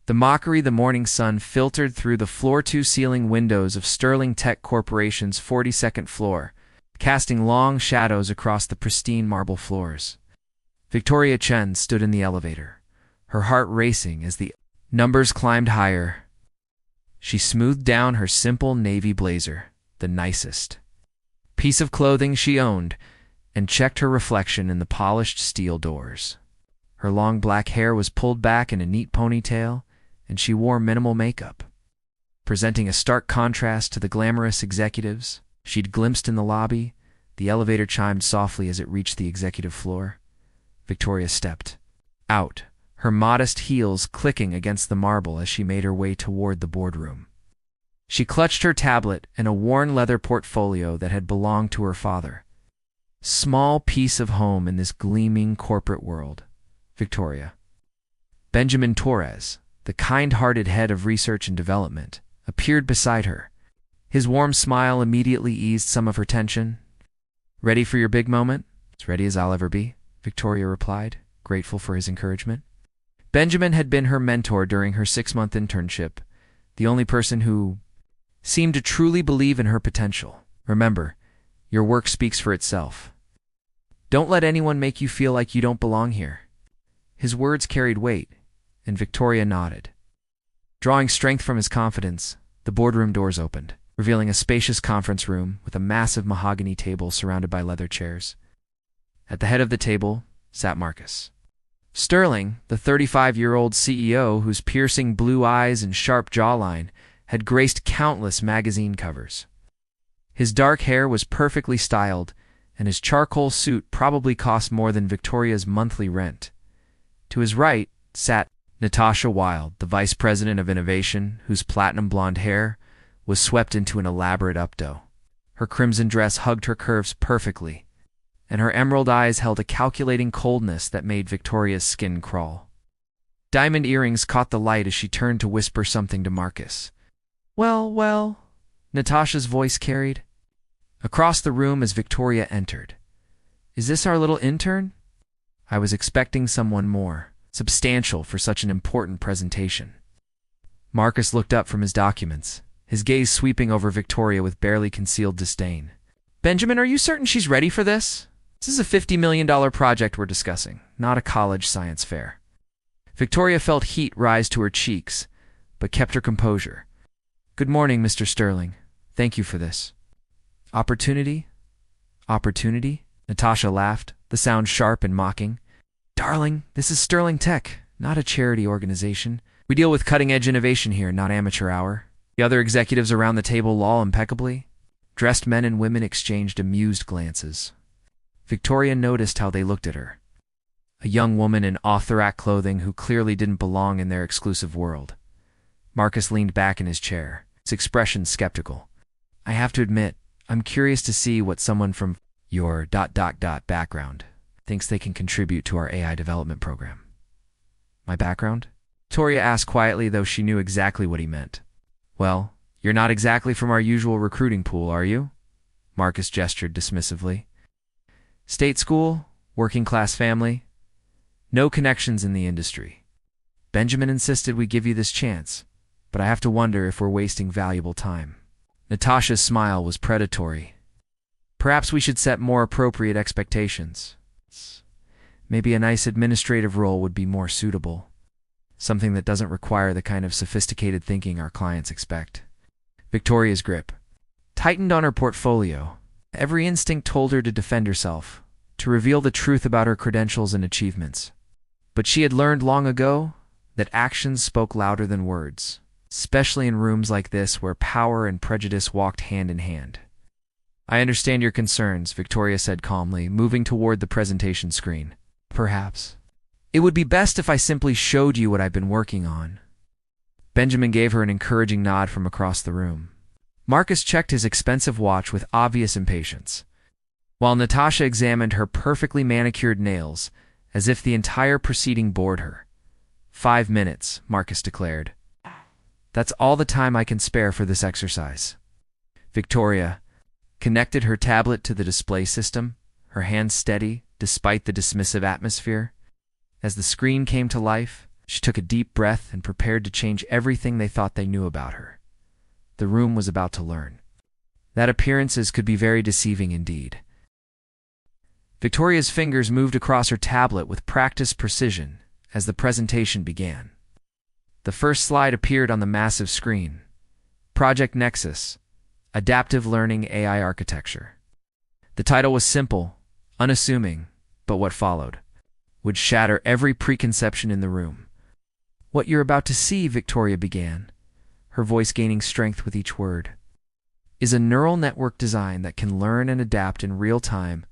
The morning sun filtered through the floor-to-ceiling windows of Sterling Tech Corporation's 42nd floor, casting long shadows across the pristine marble floors. Victoria Chen stood in the elevator, her heart racing as the numbers climbed higher. She smoothed down her simple navy blazer, the nicest piece of clothing she owned, and checked her reflection in the polished steel doors. Her long black hair was pulled back in a neat ponytail, and she wore minimal makeup, presenting a stark contrast to the glamorous executives she'd glimpsed in the lobby. The elevator chimed softly as it reached the executive floor. Victoria stepped out, her modest heels clicking against the marble as she made her way toward the boardroom. She clutched her tablet and a worn leather portfolio that had belonged to her father. Small piece of home in this gleaming corporate world. Victoria. Benjamin Torres, the kind-hearted head of research and development, appeared beside her. His warm smile immediately eased some of her tension. "Ready for your big moment?" "As ready as I'll ever be," Victoria replied, grateful for his encouragement. Benjamin had been her mentor during her 6-month internship, the only person who seemed to truly believe in her potential. "Remember, your work speaks for itself. Don't let anyone make you feel like you don't belong here." His words carried weight, and Victoria nodded. Drawing strength from his confidence, the boardroom doors opened, revealing a spacious conference room with a massive mahogany table surrounded by leather chairs. At the head of the table sat Marcus Sterling, the 35-year-old CEO whose piercing blue eyes and sharp jawline had graced countless magazine covers. His dark hair was perfectly styled, and his charcoal suit probably cost more than Victoria's monthly rent. To his right sat Natasha Wilde, the vice president of innovation, whose platinum blonde hair was swept into an elaborate updo. Her crimson dress hugged her curves perfectly, and her emerald eyes held a calculating coldness that made Victoria's skin crawl. Diamond earrings caught the light as she turned to whisper something to Marcus. Well, Natasha's voice carried across the room as Victoria entered. "Is this our little intern?" I was expecting someone more substantial for such an important presentation. Marcus looked up from his documents, his gaze sweeping over Victoria with barely concealed disdain. "Benjamin, are you certain she's ready for this? This is a $50 million project we're discussing, not a college science fair." Victoria felt heat rise to her cheeks, but kept her composure. "Good morning, Mr. Sterling. Thank you for this." Opportunity? Natasha laughed, the sound sharp and mocking. "Darling, this is Sterling Tech, not a charity organization. We deal with cutting-edge innovation here, not amateur hour." The other executives around the table lolled impeccably. Dressed men and women exchanged amused glances. Victoria noticed how they looked at her. A young woman in off-the-rack clothing who clearly didn't belong in their exclusive world. Marcus leaned back in his chair, his expression skeptical. "I have to admit, I'm curious to see what someone from your ... background thinks they can contribute to our AI development program." "My background?" Victoria asked quietly, though she knew exactly what he meant. "Well, you're not exactly from our usual recruiting pool, are you?" Marcus gestured dismissively. "State school, working-class family, no connections in the industry. Benjamin insisted we give you this chance, but I have to wonder if we're wasting valuable time." Natasha's smile was predatory. "Perhaps we should set more appropriate expectations. Maybe a nice administrative role would be more suitable. Something that doesn't require the kind of sophisticated thinking our clients expect." Victoria's grip tightened on her portfolio. Every instinct told her to defend herself, to reveal the truth about her credentials and achievements. But she had learned long ago that actions spoke louder than words, especially in rooms like this where power and prejudice walked hand in hand. "I understand your concerns," Victoria said calmly, moving toward the presentation screen. "Perhaps it would be best if I simply showed you what I've been working on." Benjamin gave her an encouraging nod from across the room. Marcus checked his expensive watch with obvious impatience, while Natasha examined her perfectly manicured nails as if the entire proceeding bored her. 5 minutes, Marcus declared. "That's all the time I can spare for this exercise." Victoria connected her tablet to the display system, her hands steady despite the dismissive atmosphere. As the screen came to life, She took a deep breath and prepared to change everything they thought they knew about her. The room was about to learn that appearances could be very deceiving indeed. Victoria's fingers moved across her tablet with practiced precision as the presentation began. The first slide appeared on the massive screen. Project Nexus, Adaptive Learning AI Architecture. The title was simple, unassuming, but what followed would shatter every preconception in the room. "What you're about to see," Victoria began, her voice gaining strength with each word, "is a neural network design that can learn and adapt in real time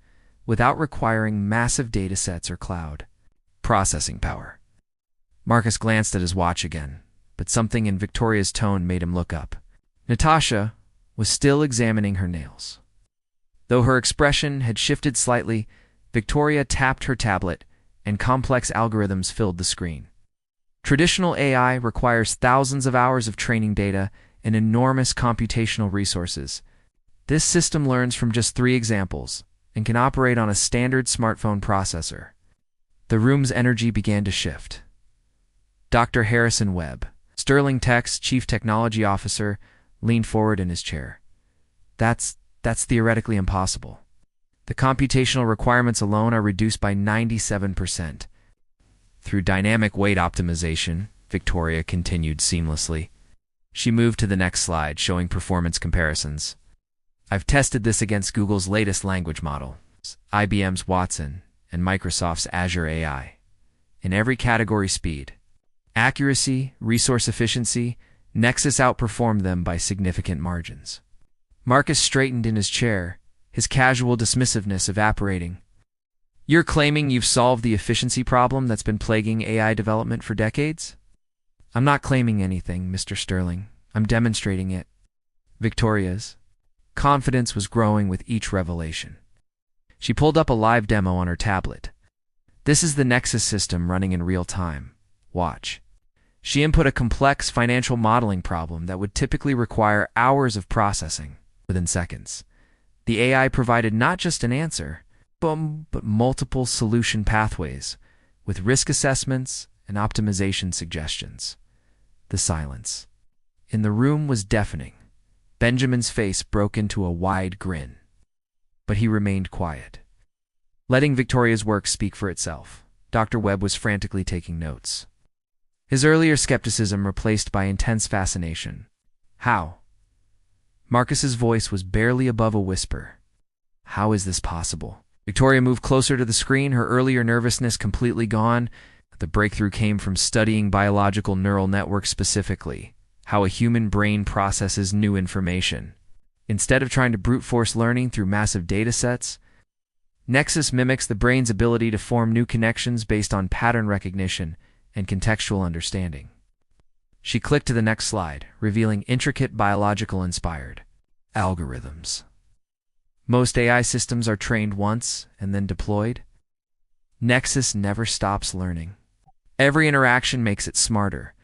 without requiring massive data sets or cloud processing power." Marcus glanced at his watch again, but something in Victoria's tone made him look up. Natasha was still examining her nails. Though her expression had shifted slightly, Victoria tapped her tablet, and complex algorithms filled the screen. Traditional AI requires thousands of hours of training data and enormous computational resources. This system learns from just 3 examples and can operate on a standard smartphone processor. The room's energy began to shift. Dr. Harrison Webb, Sterling Tech's Chief Technology Officer, leaned forward in his chair. That's theoretically impossible. The computational requirements alone are reduced by 97%. Through dynamic weight optimization, Victoria continued seamlessly. She moved to the next slide, showing performance comparisons. "I've tested this against Google's latest language model, IBM's Watson, and Microsoft's Azure AI. In every category: speed, accuracy, resource efficiency, Nexus outperformed them by significant margins." Marcus straightened in his chair, his casual dismissiveness evaporating. "You're claiming you've solved the efficiency problem that's been plaguing AI development for decades?" "I'm not claiming anything, Mr. Sterling. I'm demonstrating it." Victoria's confidence was growing with each revelation. She pulled up a live demo on her tablet. "This is the Nexus system running in real time. Watch." She input a complex financial modeling problem that would typically require hours of processing. Within seconds, the AI provided not just an answer, but multiple solution pathways, with risk assessments and optimization suggestions. The silence in the room was deafening. Benjamin's face broke into a wide grin, but he remained quiet, letting Victoria's work speak for itself. Dr. Webb was frantically taking notes, his earlier skepticism replaced by intense fascination. "How?" Marcus's voice was barely above a whisper. "How is this possible?" Victoria moved closer to the screen, her earlier nervousness completely gone. The breakthrough came from studying biological neural networks, specifically how a human brain processes new information. Instead of trying to brute force learning through massive data sets, Nexus mimics the brain's ability to form new connections based on pattern recognition and contextual understanding. She clicked to the next slide, revealing intricate biological-inspired algorithms. Most AI systems are trained once and then deployed. Nexus never stops learning. Every interaction makes it smarter,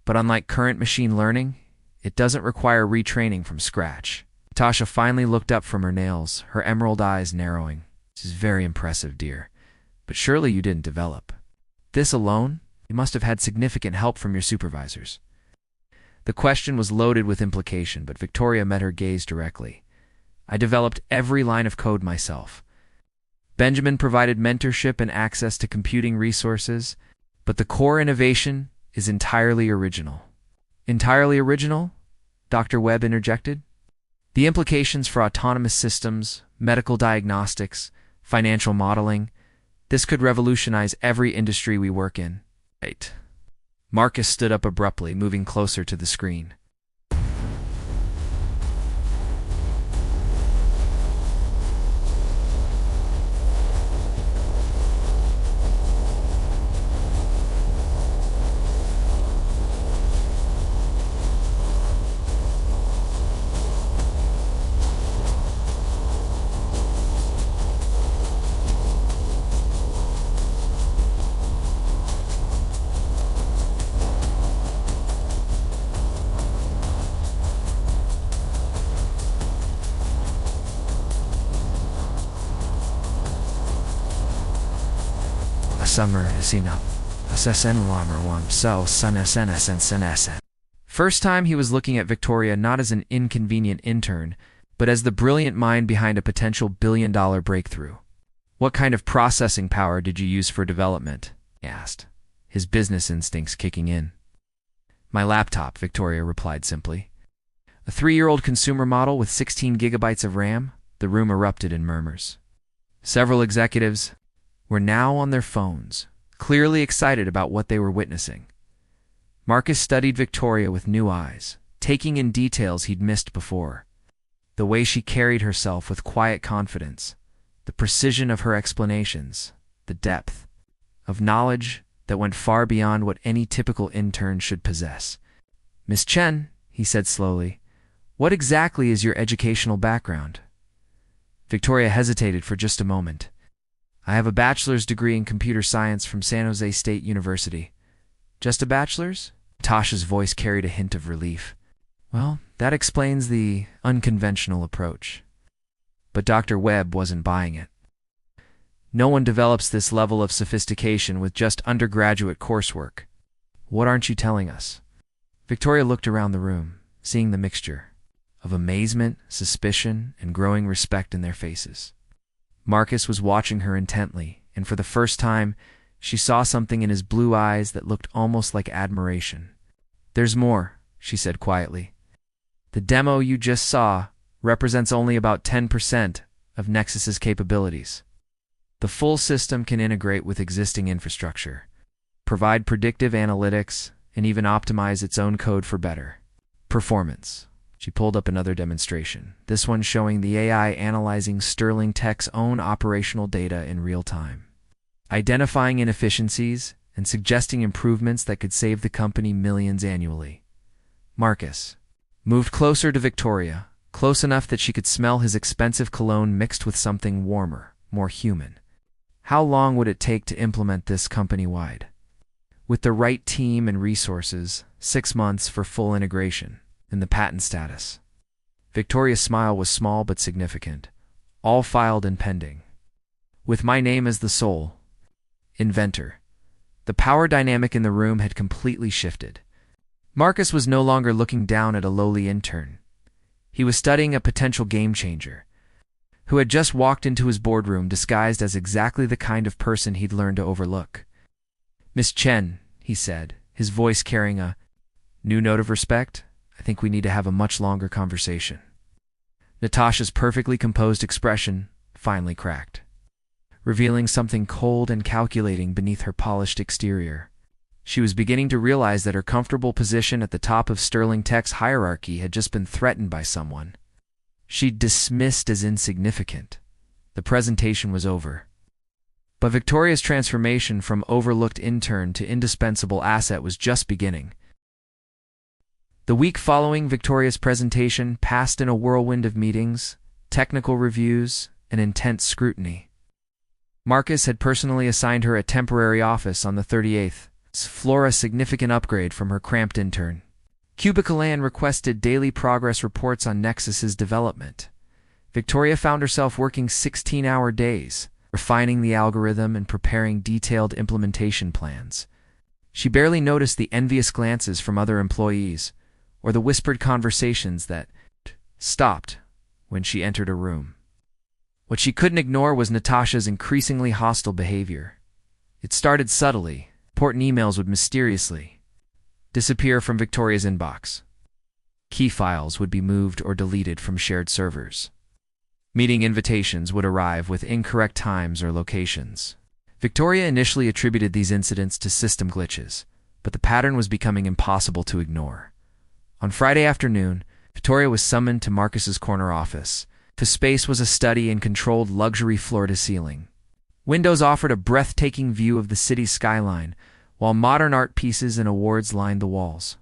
but unlike current machine learning, it doesn't require retraining from scratch. Tasha finally looked up from her nails, her emerald eyes narrowing. "This is very impressive, dear, but surely you didn't develop this alone? You must have had significant help from your supervisors." The question was loaded with implication, but Victoria met her gaze directly. "I developed every line of code myself. Benjamin provided mentorship and access to computing resources, but the core innovation is entirely original." "Entirely original?" Dr. Webb interjected. "The implications for autonomous systems, medical diagnostics, financial modeling, this could revolutionize every industry we work in." "Right." Marcus stood up abruptly, moving closer to the screen. A summer is enough. First time he was looking at Victoria not as an inconvenient intern, but as the brilliant mind behind a potential billion-dollar breakthrough. "What kind of processing power did you use for development?" he asked, his business instincts kicking in. "My laptop," Victoria replied simply. "A 3-year-old consumer model with 16 gigabytes of RAM?" The room erupted in murmurs. Several executives were now on their phones, clearly excited about what they were witnessing. Marcus studied Victoria with new eyes, taking in details he'd missed before. The way she carried herself with quiet confidence, the precision of her explanations, the depth of knowledge that went far beyond what any typical intern should possess. "Miss Chen," he said slowly, "what exactly is your educational background?" Victoria hesitated for just a moment. "I have a bachelor's degree in computer science from San Jose State University." "Just a bachelor's?" Tasha's voice carried a hint of relief. "Well, that explains the unconventional approach." But Dr. Webb wasn't buying it. "No one develops this level of sophistication with just undergraduate coursework." "What aren't you telling us?" Victoria looked around the room, seeing the mixture of amazement, suspicion, and growing respect in their faces. Marcus was watching her intently, and for the first time, she saw something in his blue eyes that looked almost like admiration. "There's more," she said quietly. "The demo you just saw represents only about 10% of Nexus's capabilities. The full system can integrate with existing infrastructure, provide predictive analytics, and even optimize its own code for better performance." She pulled up another demonstration, this one showing the AI analyzing Sterling Tech's own operational data in real time, identifying inefficiencies and suggesting improvements that could save the company millions annually. Marcus moved closer to Victoria, close enough that she could smell his expensive cologne mixed with something warmer, more human. How long would it take to implement this company-wide? With the right team and resources, 6 months for full integration, and the patent status. Victoria's smile was small but significant, all filed and pending. "With my name as the sole inventor." The power dynamic in the room had completely shifted. Marcus was no longer looking down at a lowly intern. He was studying a potential game-changer, who had just walked into his boardroom disguised as exactly the kind of person he'd learned to overlook. "Miss Chen," he said, his voice carrying a new note of respect, "I think we need to have a much longer conversation." Natasha's perfectly composed expression finally cracked, revealing something cold and calculating beneath her polished exterior. She was beginning to realize that her comfortable position at the top of Sterling Tech's hierarchy had just been threatened by someone she'd dismissed as insignificant. The presentation was over. But Victoria's transformation from overlooked intern to indispensable asset was just beginning. The week following Victoria's presentation passed in a whirlwind of meetings, technical reviews, and intense scrutiny. Marcus had personally assigned her a temporary office on the 38th floor, a significant upgrade from her cramped intern. Cubicle Ann requested daily progress reports on Nexus's development. Victoria found herself working 16-hour days, refining the algorithm and preparing detailed implementation plans. She barely noticed the envious glances from other employees, or the whispered conversations that stopped when she entered a room. What she couldn't ignore was Natasha's increasingly hostile behavior. It started subtly. Important emails would mysteriously disappear from Victoria's inbox. Key files would be moved or deleted from shared servers. Meeting invitations would arrive with incorrect times or locations. Victoria initially attributed these incidents to system glitches, but the pattern was becoming impossible to ignore. On Friday afternoon, Victoria was summoned to Marcus's corner office. The space was a study in controlled luxury floor-to-ceiling. Windows offered a breathtaking view of the city's skyline, while modern art pieces and awards lined the walls.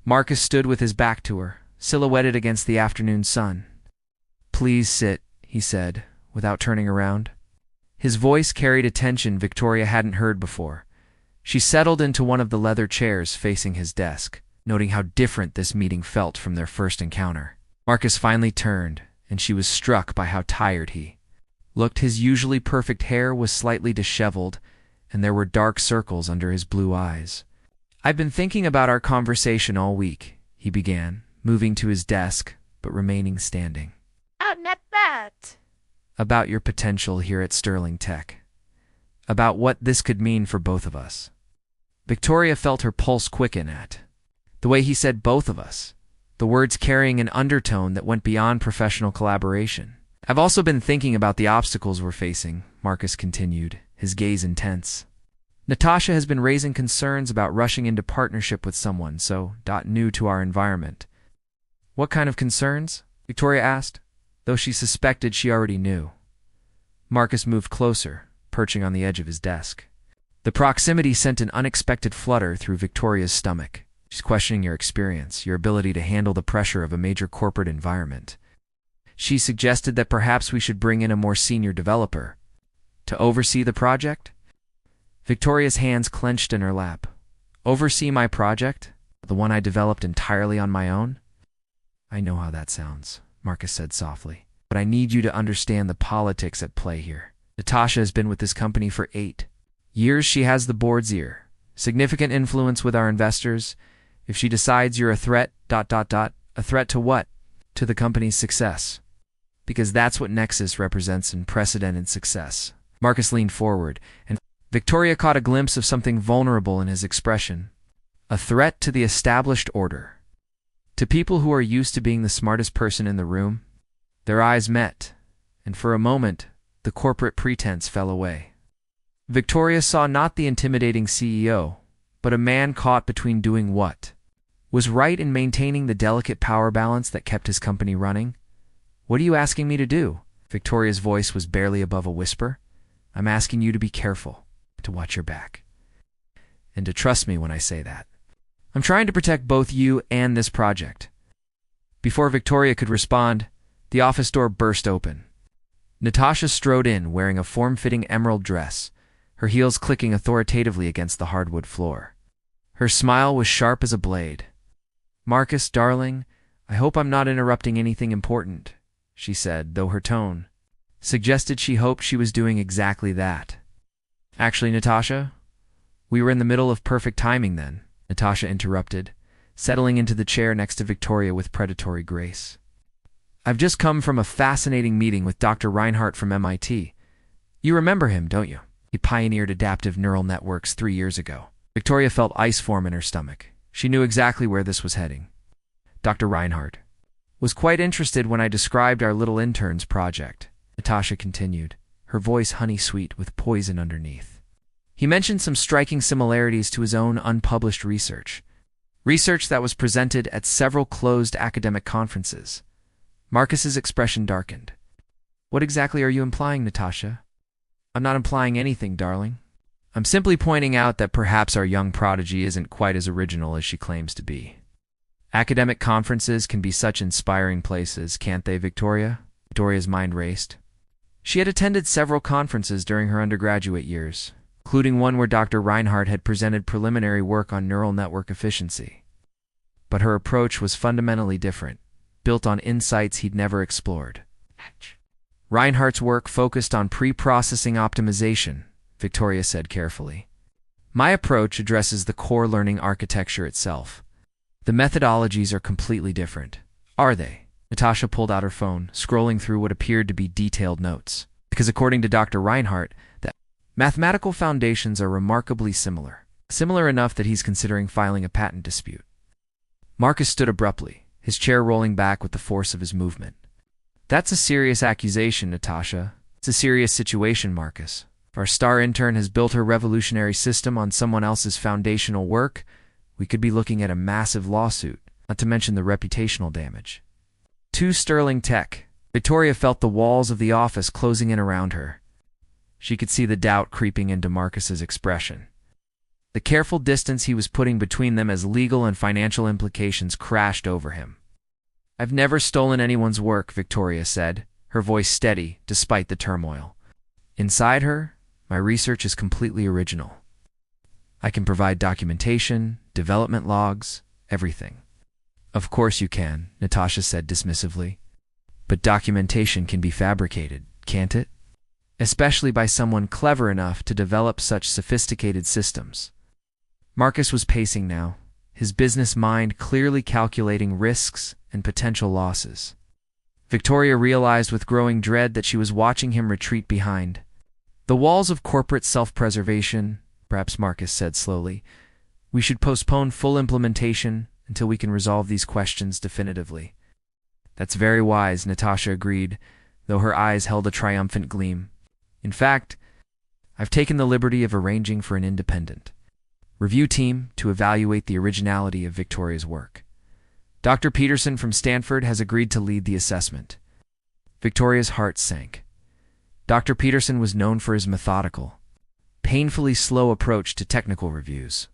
Marcus stood with his back to her, silhouetted against the afternoon sun. "Please sit," he said, without turning around. His voice carried a tension Victoria hadn't heard before. She settled into one of the leather chairs facing his desk, noting how different this meeting felt from their first encounter. Marcus finally turned, and she was struck by how tired he looked. His usually perfect hair was slightly disheveled, and there were dark circles under his blue eyes. "I've been thinking about our conversation all week," he began, moving to his desk, but remaining standing. "Oh, not that." "About your potential here at Sterling Tech. About what this could mean for both of us." Victoria felt her pulse quicken at the way he said "both of us," the words carrying an undertone that went beyond professional collaboration. "I've also been thinking about the obstacles we're facing," Marcus continued, his gaze intense. "Natasha has been raising concerns about rushing into partnership with someone so new to our environment." "What kind of concerns?" Victoria asked, though she suspected she already knew. Marcus moved closer, perching on the edge of his desk. The proximity sent an unexpected flutter through Victoria's stomach. "She's questioning your experience, your ability to handle the pressure of a major corporate environment. She suggested that perhaps we should bring in a more senior developer to oversee the project." Victoria's hands clenched in her lap. "Oversee my project? The one I developed entirely on my own?" "I know how that sounds," Marcus said softly, "but I need you to understand the politics at play here. Natasha has been with this company for 8 years. She has the board's ear, significant influence with our investors. If she decides you're a threat, a threat to what? To the company's success. Because that's what Nexus represents, unprecedented success." Marcus leaned forward, and Victoria caught a glimpse of something vulnerable in his expression. A threat to the established order. To people who are used to being the smartest person in the room. Their eyes met, and for a moment, the corporate pretense fell away. Victoria saw not the intimidating CEO, but a man caught between doing what was right and maintaining the delicate power balance that kept his company running. "What are you asking me to do?" Victoria's voice was barely above a whisper. "I'm asking you to be careful, to watch your back, and to trust me when I say that. I'm trying to protect both you and this project." Before Victoria could respond, the office door burst open. Natasha strode in wearing a form-fitting emerald dress, her heels clicking authoritatively against the hardwood floor. Her smile was sharp as a blade. "Marcus, darling, I hope I'm not interrupting anything important," she said, though her tone suggested she hoped she was doing exactly that. "Actually, Natasha, we were in the middle of perfect timing then," Natasha interrupted, settling into the chair next to Victoria with predatory grace. "I've just come from a fascinating meeting with Dr. Reinhardt from MIT. You remember him, don't you? He pioneered adaptive neural networks 3 years ago." Victoria felt ice form in her stomach. She knew exactly where this was heading. "Dr. Reinhardt was quite interested when I described our little intern's project," Natasha continued, her voice honey-sweet with poison underneath. "He mentioned some striking similarities to his own unpublished research that was presented at several closed academic conferences." Marcus's expression darkened. "What exactly are you implying, Natasha?" "I'm not implying anything, darling. I'm simply pointing out that perhaps our young prodigy isn't quite as original as she claims to be. Academic conferences can be such inspiring places, can't they, Victoria?" Victoria's mind raced. She had attended several conferences during her undergraduate years, including one where Dr. Reinhardt had presented preliminary work on neural network efficiency. But her approach was fundamentally different, built on insights he'd never explored. "Reinhardt's work focused on pre-processing optimization," Victoria said carefully. "My approach addresses the core learning architecture itself. The methodologies are completely different." "Are they?" Natasha pulled out her phone, scrolling through what appeared to be detailed notes. "Because according to Dr. Reinhardt, the mathematical foundations are remarkably similar. Similar enough that he's considering filing a patent dispute." Marcus stood abruptly, his chair rolling back with the force of his movement. "That's a serious accusation, Natasha. It's a serious situation, Marcus. If our star intern has built her revolutionary system on someone else's foundational work, we could be looking at a massive lawsuit, not to mention the reputational damage." To Sterling Tech, Victoria felt the walls of the office closing in around her. She could see the doubt creeping into Marcus's expression. The careful distance he was putting between them as legal and financial implications crashed over him. "I've never stolen anyone's work," Victoria said, her voice steady despite the turmoil. Inside her, "My research is completely original. I can provide documentation, development logs, everything." "Of course you can," Natasha said dismissively. "But documentation can be fabricated, can't it?" especially by someone clever enough to develop such sophisticated systems. Marcus was pacing now, his business mind clearly calculating risks and potential losses. Victoria realized with growing dread that she was watching him retreat behind the walls of corporate self-preservation. Perhaps, Marcus said slowly, we should postpone full implementation until we can resolve these questions definitively. That's very wise, Natasha agreed, though her eyes held a triumphant gleam. In fact, I've taken the liberty of arranging for an independent review team to evaluate the originality of Victoria's work. Dr. Peterson from Stanford has agreed to lead the assessment. Victoria's heart sank. Dr. Peterson was known for his methodical, painfully slow approach to technical reviews.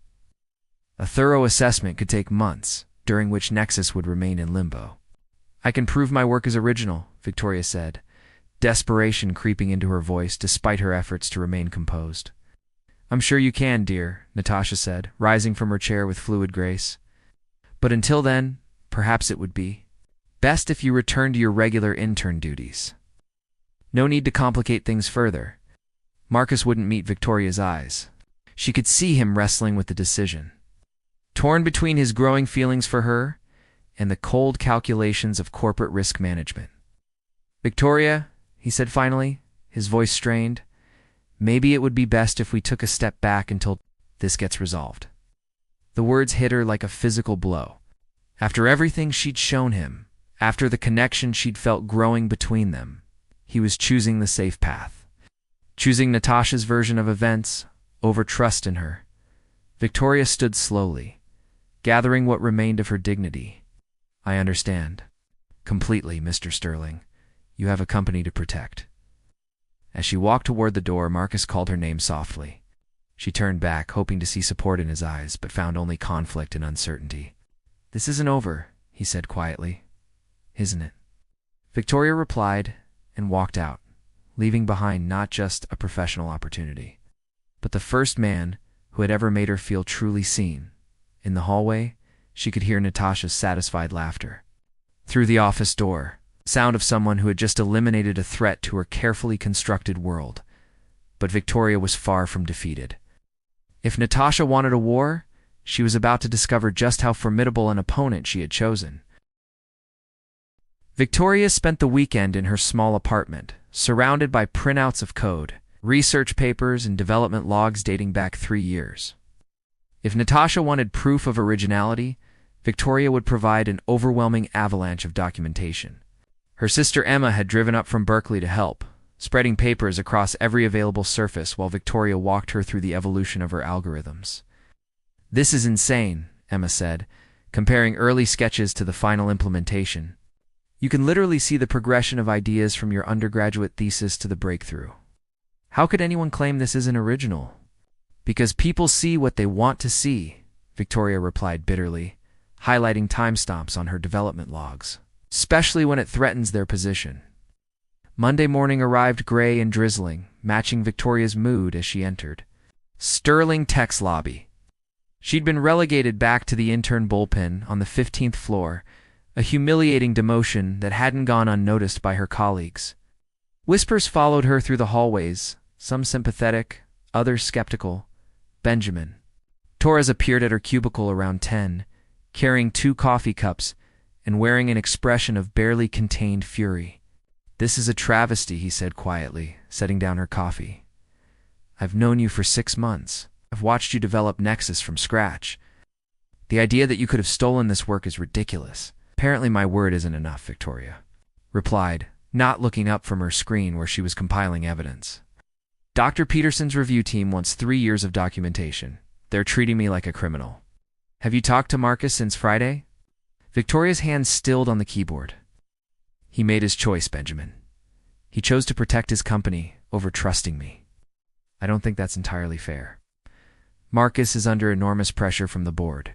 A thorough assessment could take months, during which Nexus would remain in limbo. I can prove my work is original, Victoria said, desperation creeping into her voice despite her efforts to remain composed. I'm sure you can, dear, Natasha said, rising from her chair with fluid grace. But until then, perhaps it would be best if you return to your regular intern duties. No need to complicate things further. Marcus wouldn't meet Victoria's eyes. She could see him wrestling with the decision, torn between his growing feelings for her and the cold calculations of corporate risk management. Victoria, he said finally, his voice strained, maybe it would be best if we took a step back until this gets resolved. The words hit her like a physical blow. After everything she'd shown him, after the connection she'd felt growing between them, he was choosing the safe path. Choosing Natasha's version of events over trust in her. Victoria stood slowly, gathering what remained of her dignity. I understand. Completely, Mr. Sterling. You have a company to protect. As she walked toward the door, Marcus called her name softly. She turned back, hoping to see support in his eyes, but found only conflict and uncertainty. This isn't over, he said quietly. Isn't it? Victoria replied and walked out, leaving behind not just a professional opportunity, but the first man who had ever made her feel truly seen. In the hallway, she could hear Natasha's satisfied laughter. Through the office door, sound of someone who had just eliminated a threat to her carefully constructed world. But Victoria was far from defeated. If Natasha wanted a war, she was about to discover just how formidable an opponent she had chosen. Victoria spent the weekend in her small apartment, surrounded by printouts of code, research papers, and development logs dating back 3 years. If Natasha wanted proof of originality, Victoria would provide an overwhelming avalanche of documentation. Her sister Emma had driven up from Berkeley to help, spreading papers across every available surface while Victoria walked her through the evolution of her algorithms. This is insane, Emma said, comparing early sketches to the final implementation. You can literally see the progression of ideas from your undergraduate thesis to the breakthrough. How could anyone claim this isn't original? Because people see what they want to see, Victoria replied bitterly, highlighting timestamps on her development logs, especially when it threatens their position. Monday morning arrived gray and drizzling, matching Victoria's mood as she entered. Sterling Tech's lobby. She'd been relegated back to the intern bullpen on the 15th floor, a humiliating demotion that hadn't gone unnoticed by her colleagues. Whispers followed her through the hallways, some sympathetic, others skeptical. Benjamin. Torres appeared at her cubicle around 10, carrying 2 coffee cups and wearing an expression of barely contained fury. This is a travesty, he said quietly, setting down her coffee. I've known you for 6 months. I've watched you develop Nexus from scratch. The idea that you could have stolen this work is ridiculous. Apparently my word isn't enough, Victoria replied, not looking up from her screen where she was compiling evidence. Dr. Peterson's review team wants 3 years of documentation. They're treating me like a criminal. Have you talked to Marcus since Friday? Victoria's hands stilled on the keyboard. He made his choice, Benjamin. He chose to protect his company over trusting me. I don't think that's entirely fair. Marcus is under enormous pressure from the board.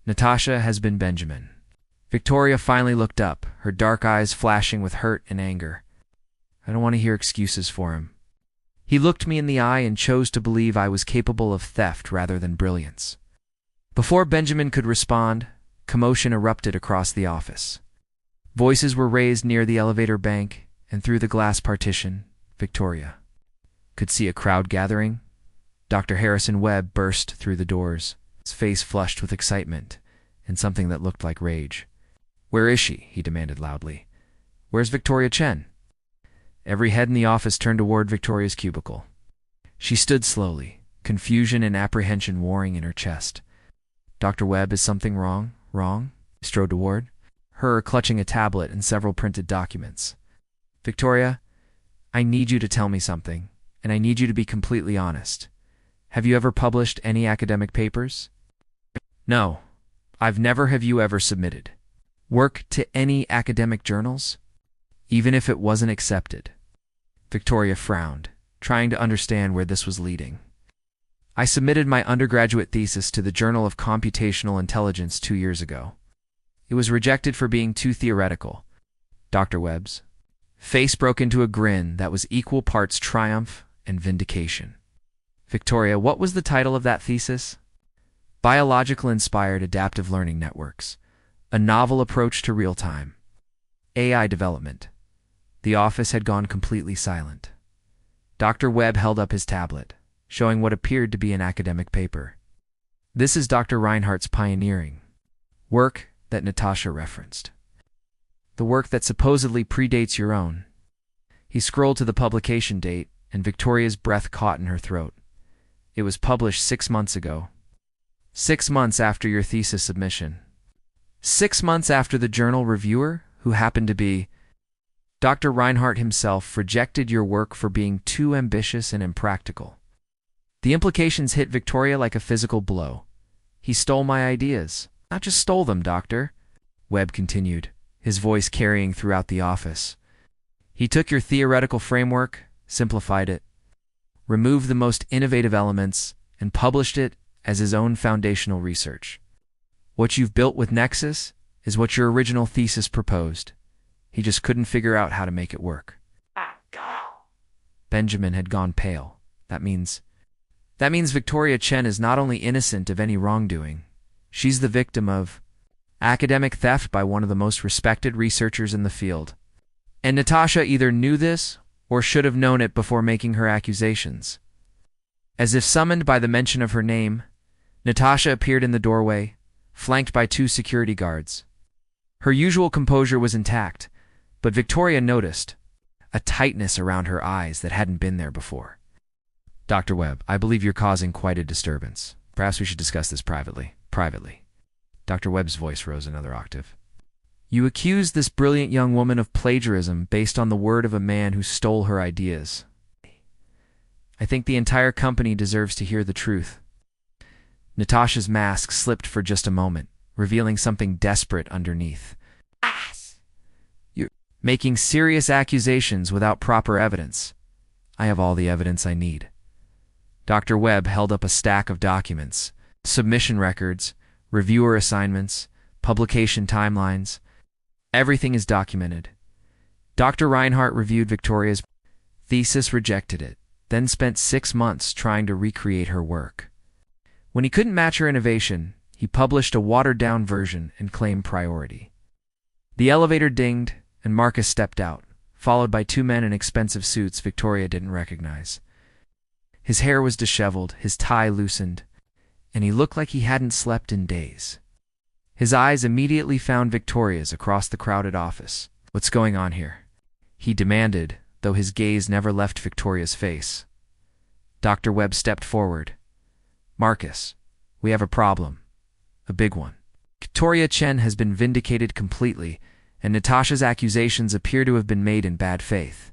Natasha has been Benjamin. Victoria finally looked up, her dark eyes flashing with hurt and anger. I don't want to hear excuses for him. He looked me in the eye and chose to believe I was capable of theft rather than brilliance. Before Benjamin could respond, commotion erupted across the office. Voices were raised near the elevator bank and through the glass partition, Victoria could see a crowd gathering. Dr. Harrison Webb burst through the doors, his face flushed with excitement and something that looked like rage. "Where is she?" he demanded loudly. "Where's Victoria Chen?" Every head in the office turned toward Victoria's cubicle. She stood slowly, confusion and apprehension warring in her chest. "Dr. Webb, is something wrong?" He strode toward her, clutching a tablet and several printed documents. "Victoria, I need you to tell me something, and I need you to be completely honest. Have you ever published any academic papers?" "No, I've never." "Have you ever submitted work to any academic journals, even if it wasn't accepted?" Victoria frowned, trying to understand where this was leading. "I submitted my undergraduate thesis to the Journal of Computational Intelligence 2 years ago. It was rejected for being too theoretical." Dr. Webb's face broke into a grin that was equal parts triumph and vindication. "Victoria, what was the title of that thesis?" "Biological-Inspired Adaptive Learning Networks, a Novel Approach to Real-Time AI Development." The office had gone completely silent. Dr. Webb held up his tablet, showing what appeared to be an academic paper. "This is Dr. Reinhardt's pioneering work that Natasha referenced. The work that supposedly predates your own." He scrolled to the publication date, and Victoria's breath caught in her throat. "It was published 6 months ago. 6 months after your thesis submission. 6 months after the journal reviewer, who happened to be Dr. Reinhardt himself, rejected your work for being too ambitious and impractical." The implications hit Victoria like a physical blow. "He stole my ideas." "Not just stole them, Doctor," Webb continued, his voice carrying throughout the office. "He took your theoretical framework, simplified it, removed the most innovative elements, and published it as his own foundational research. What you've built with Nexus is what your original thesis proposed. He just couldn't figure out how to make it work." Benjamin had gone pale. That means Victoria Chen is not only innocent of any wrongdoing, she's the victim of academic theft by one of the most respected researchers in the field. And Natasha either knew this or should have known it before making her accusations. As if summoned by the mention of her name, Natasha appeared in the doorway, flanked by 2 security guards. Her usual composure was intact, but Victoria noticed a tightness around her eyes that hadn't been there before. "Dr. Webb, I believe you're causing quite a disturbance. Perhaps we should discuss this privately." "Privately." Dr. Webb's voice rose another octave. "You accuse this brilliant young woman of plagiarism based on the word of a man who stole her ideas. I think the entire company deserves to hear the truth." Natasha's mask slipped for just a moment, revealing something desperate underneath. "You're making serious accusations without proper evidence." "I have all the evidence I need." Dr. Webb held up a stack of documents, submission records, reviewer assignments, publication timelines. Everything is documented. Dr. Reinhardt reviewed Victoria's thesis, rejected it, then spent 6 months trying to recreate her work. When he couldn't match her innovation, he published a watered-down version and claimed priority. The elevator dinged, and Marcus stepped out, followed by 2 men in expensive suits Victoria didn't recognize. His hair was disheveled, his tie loosened, and he looked like he hadn't slept in days. His eyes immediately found Victoria's across the crowded office. "What's going on here?" he demanded, though his gaze never left Victoria's face. Dr. Webb stepped forward. "Marcus, we have a problem. A big one. Victoria Chen has been vindicated completely, and Natasha's accusations appear to have been made in bad faith."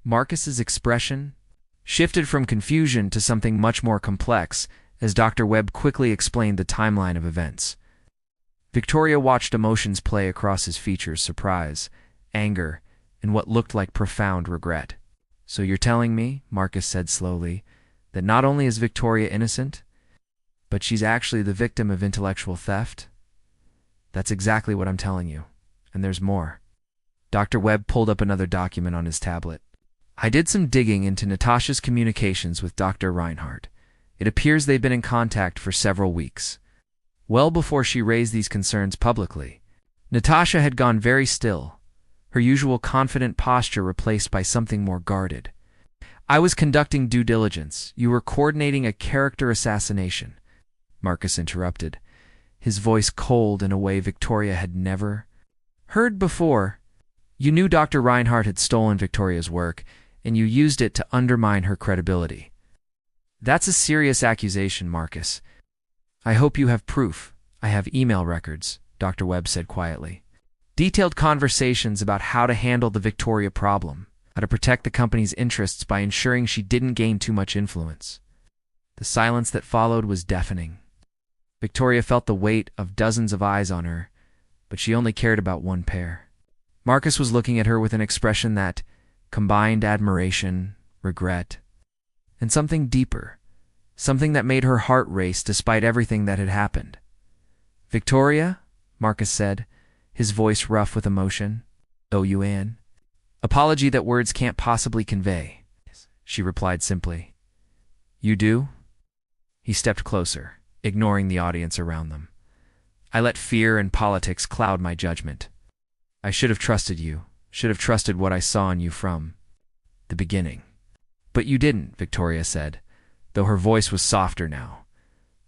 Marcus's expression shifted from confusion to something much more complex as Dr. Webb quickly explained the timeline of events. Victoria watched emotions play across his features: surprise, anger, and what looked like profound regret. "So you're telling me," Marcus said slowly, "that not only is Victoria innocent, but she's actually the victim of intellectual theft?" "That's exactly what I'm telling you. And there's more." Dr. Webb pulled up another document on his tablet. "I did some digging into Natasha's communications with Dr. Reinhardt. It appears they've been in contact for several weeks. Well before she raised these concerns publicly, Natasha had gone very still. her usual confident posture replaced by something more guarded. "I was conducting due diligence. You were coordinating a character assassination," Marcus interrupted, his voice cold in a way Victoria had never heard before. "You knew Dr. Reinhardt had stolen Victoria's work, and you used it to undermine her credibility." "That's a serious accusation, Marcus. I hope you have proof." "I have email records," Dr. Webb said quietly. "Detailed conversations about how to handle the Victoria problem, how to protect the company's interests by ensuring she didn't gain too much influence." The silence that followed was deafening. Victoria felt the weight of dozens of eyes on her, but she only cared about one pair. Marcus was looking at her with an expression that combined admiration, regret, and something deeper, something that made her heart race despite everything that had happened. "Victoria," Marcus said, his voice rough with emotion. "Oh, you an apology that words can't possibly convey," she replied simply. "You do?" He stepped closer, ignoring the audience around them. "I let fear and politics cloud my judgment. I should have trusted you, should have trusted what I saw in you from the beginning." "But you didn't," Victoria said, though her voice was softer now.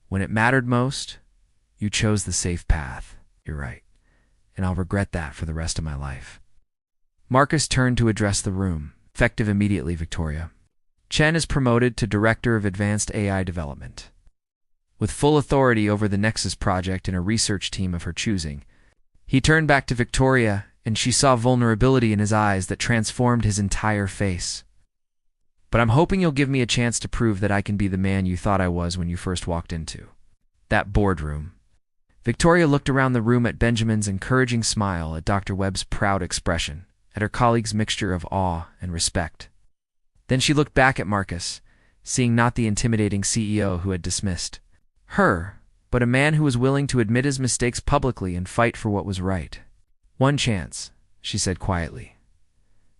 "When it mattered most, you chose the safe path." "You're right, and I'll regret that for the rest of my life." Marcus turned to address the room. "Effective immediately, Victoria. Chen is promoted to Director of Advanced AI Development, with full authority over the Nexus project and a research team of her choosing." He turned back to Victoria, and she saw vulnerability in his eyes that transformed his entire face. "But I'm hoping you'll give me a chance to prove that I can be the man you thought I was when you first walked into that boardroom." Victoria looked around the room at Benjamin's encouraging smile, at Dr. Webb's proud expression, at her colleague's mixture of awe and respect. Then she looked back at Marcus, seeing not the intimidating CEO who had dismissed her, but a man who was willing to admit his mistakes publicly and fight for what was right. "One chance," she said quietly.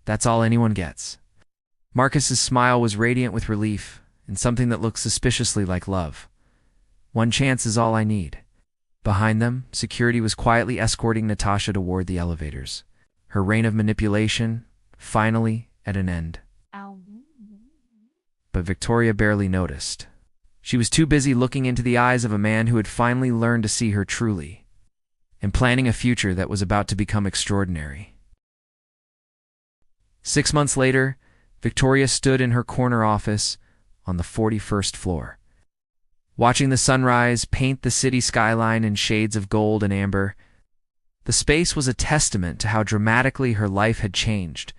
"That's all anyone gets." Marcus's smile was radiant with relief and something that looked suspiciously like love. "One chance is all I need." Behind them, security was quietly escorting Natasha toward the elevators, her reign of manipulation finally at an end. But Victoria barely noticed. She was too busy looking into the eyes of a man who had finally learned to see her truly, and planning a future that was about to become extraordinary. 6 months later, Victoria stood in her corner office on the 41st floor, watching the sunrise paint the city skyline in shades of gold and amber. The space was a testament to how dramatically her life had changed.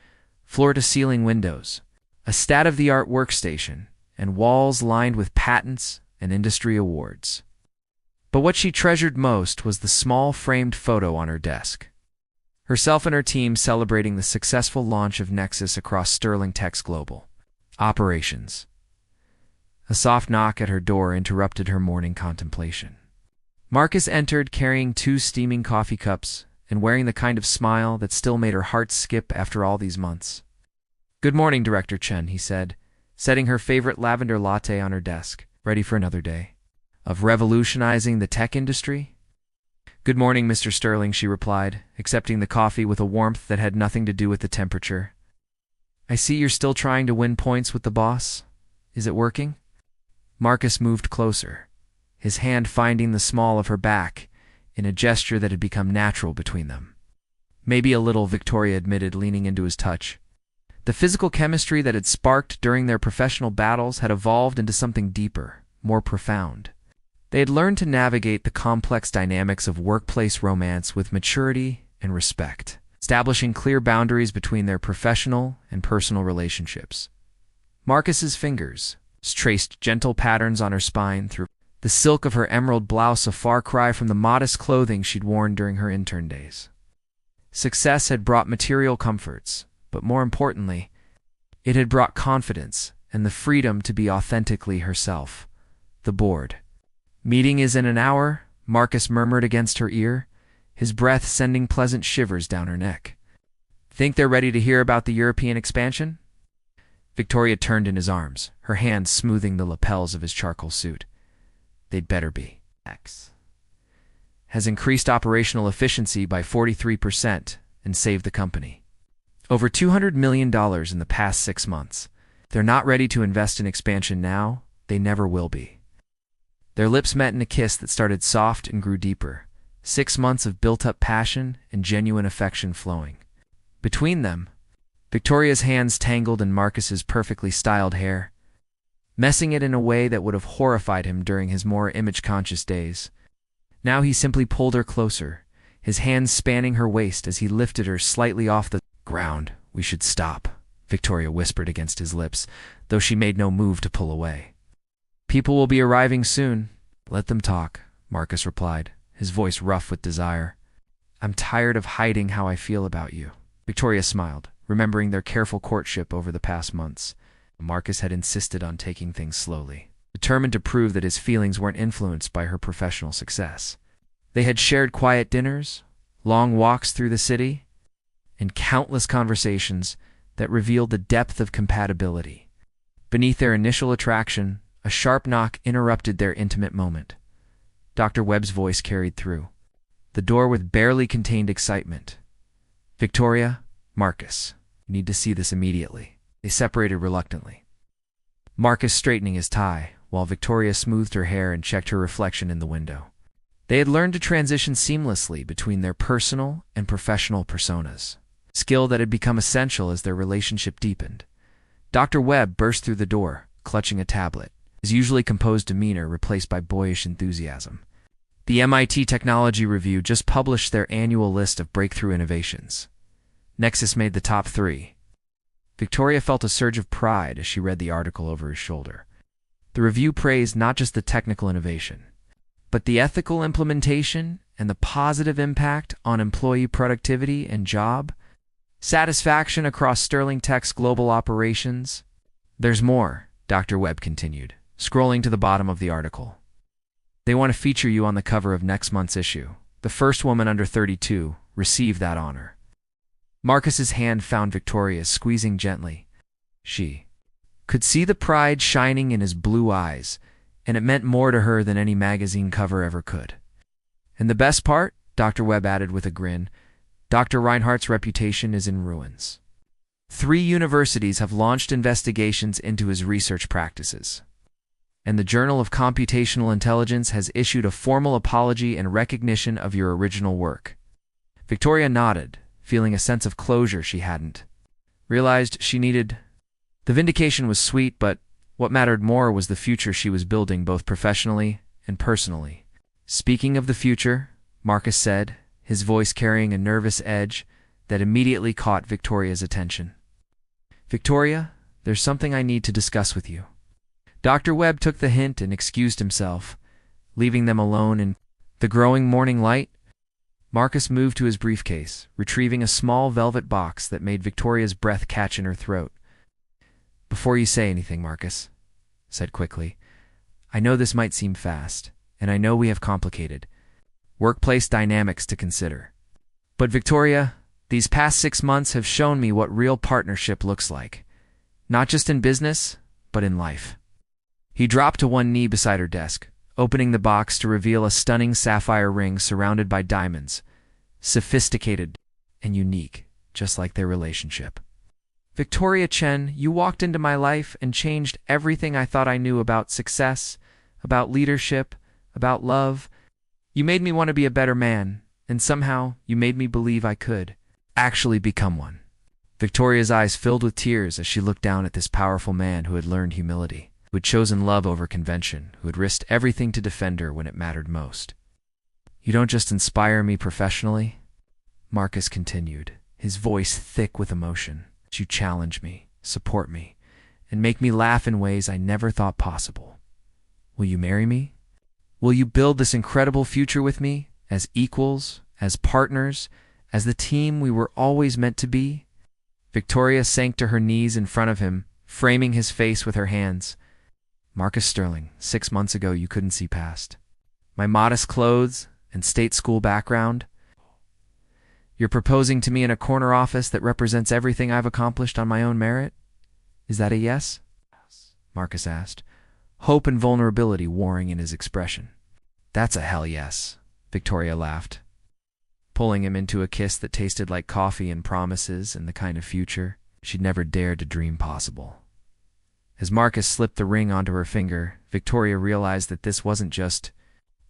Floor-to-ceiling windows, a state-of-the-art workstation, and walls lined with patents and industry awards. But what she treasured most was the small framed photo on her desk. Herself and her team celebrating the successful launch of Nexus across Sterling Tech's global operations. A soft knock at her door interrupted her morning contemplation. Marcus entered carrying 2 steaming coffee cups and wearing the kind of smile that still made her heart skip after all these months. "Good morning, Director Chen," he said, setting her favorite lavender latte on her desk. "Ready for another day of revolutionizing the tech industry?" "Good morning, Mr. Sterling," she replied, accepting the coffee with a warmth that had nothing to do with the temperature. "I see you're still trying to win points with the boss. Is it working?" Marcus moved closer, his hand finding the small of her back in a gesture that had become natural between them. "Maybe a little," Victoria admitted, leaning into his touch. The physical chemistry that had sparked during their professional battles had evolved into something deeper, more profound. They had learned to navigate the complex dynamics of workplace romance with maturity and respect, establishing clear boundaries between their professional and personal relationships. Marcus's fingers traced gentle patterns on her spine, through the silk of her emerald blouse, a far cry from the modest clothing she'd worn during her intern days. Success had brought material comforts, but more importantly, it had brought confidence and the freedom to be authentically herself. The board meeting is in an hour, Marcus murmured against her ear, his breath sending pleasant shivers down her neck. "Think they're ready to hear about the European expansion?" Victoria turned in his arms, her hand smoothing the lapels of his charcoal suit. "They'd better be." X has increased operational efficiency by 43% and saved the company Over $200 million in the past 6 months. They're not ready to invest in expansion now. They never will be. Their lips met in a kiss that started soft and grew deeper. 6 months of built-up passion and genuine affection flowing. Between them, Victoria's hands tangled in Marcus's perfectly styled hair, messing it in a way that would have horrified him during his more image-conscious days. Now he simply pulled her closer, his hands spanning her waist as he lifted her slightly off the ground. "We should stop," Victoria whispered against his lips, though she made no move to pull away. "People will be arriving soon. Let them talk," Marcus replied, his voice rough with desire. "I'm tired of hiding how I feel about you." Victoria smiled, remembering their careful courtship over the past months. Marcus had insisted on taking things slowly, determined to prove that his feelings weren't influenced by her professional success. They had shared quiet dinners, long walks through the city, and countless conversations that revealed the depth of compatibility. Beneath their initial attraction, a sharp knock interrupted their intimate moment. Dr. Webb's voice carried through, the door with barely contained excitement. "Victoria, Marcus, you need to see this immediately." They separated reluctantly, Marcus straightening his tie, while Victoria smoothed her hair and checked her reflection in the window. They had learned to transition seamlessly between their personal and professional personas, skill that had become essential as their relationship deepened. Dr. Webb burst through the door, clutching a tablet, his usually composed demeanor replaced by boyish enthusiasm. The MIT Technology Review just published their annual list of breakthrough innovations. Nexus made the top 3. Victoria felt a surge of pride as she read the article over his shoulder. The review praised not just the technical innovation, but the ethical implementation and the positive impact on employee productivity and job satisfaction across Sterling Tech's global operations. "There's more," Dr. Webb continued, scrolling to the bottom of the article. "They want to feature you on the cover of next month's issue. The first woman under 32 received that honor." Marcus's hand found Victoria's, squeezing gently. She could see the pride shining in his blue eyes, and it meant more to her than any magazine cover ever could. "And the best part," Dr. Webb added with a grin, "Dr. Reinhardt's reputation is in ruins. 3 universities have launched investigations into his research practices, and the Journal of Computational Intelligence has issued a formal apology and recognition of your original work." Victoria nodded, feeling a sense of closure she hadn't realized she needed. The vindication was sweet, but what mattered more was the future she was building both professionally and personally. "Speaking of the future," Marcus said, his voice carrying a nervous edge that immediately caught Victoria's attention. "Victoria, there's something I need to discuss with you." Dr. Webb took the hint and excused himself, leaving them alone in the growing morning light. Marcus moved to his briefcase, retrieving a small velvet box that made Victoria's breath catch in her throat. "Before you say anything, Marcus," said quickly, "I know this might seem fast, and I know we have complicated workplace dynamics to consider. But Victoria, these past 6 months have shown me what real partnership looks like, not just in business, but in life." He dropped to one knee beside her desk, opening the box to reveal a stunning sapphire ring surrounded by diamonds, sophisticated and unique, just like their relationship. "Victoria Chen, you walked into my life and changed everything I thought I knew about success, about leadership, about love. You made me want to be a better man, and somehow you made me believe I could actually become one." Victoria's eyes filled with tears as she looked down at this powerful man who had learned humility, who had chosen love over convention, who had risked everything to defend her when it mattered most. "You don't just inspire me professionally," Marcus continued, his voice thick with emotion. "You challenge me, support me, and make me laugh in ways I never thought possible. Will you marry me? Will you build this incredible future with me, as equals, as partners, as the team we were always meant to be?" Victoria sank to her knees in front of him, framing his face with her hands. "Marcus Sterling, 6 months ago you couldn't see past my modest clothes and state school background. You're proposing to me in a corner office that represents everything I've accomplished on my own merit? Is that a yes?" Marcus asked, hope and vulnerability warring in his expression. "That's a hell yes," Victoria laughed. pulling him into a kiss that tasted like coffee and promises and the kind of future she'd never dared to dream possible. As Marcus slipped the ring onto her finger, Victoria realized that this wasn't just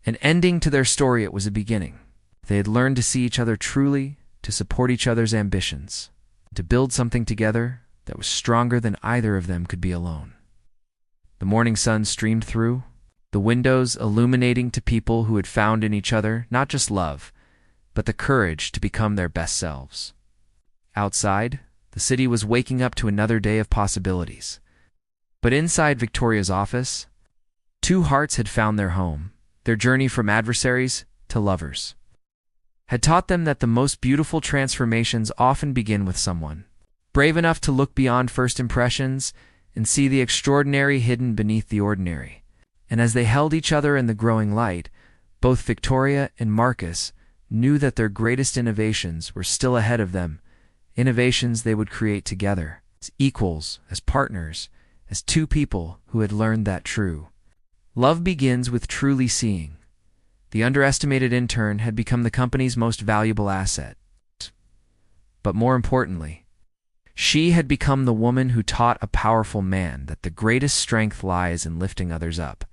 an ending to their story, it was a beginning. They had learned to see each other truly, to support each other's ambitions, to build something together that was stronger than either of them could be alone. The morning sun streamed through, the windows illuminating to people who had found in each other not just love, but the courage to become their best selves. Outside, the city was waking up to another day of possibilities. But inside Victoria's office, two hearts had found their home. Their journey from adversaries to lovers had taught them that the most beautiful transformations often begin with someone brave enough to look beyond first impressions and see the extraordinary hidden beneath the ordinary. And as they held each other in the growing light, both Victoria and Marcus knew that their greatest innovations were still ahead of them, innovations they would create together, as equals, as partners, as two people who had learned that true love begins with truly seeing. The underestimated intern had become the company's most valuable asset. But more importantly, she had become the woman who taught a powerful man that the greatest strength lies in lifting others up,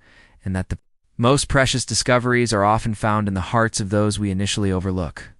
and that the most precious discoveries are often found in the hearts of those we initially overlook.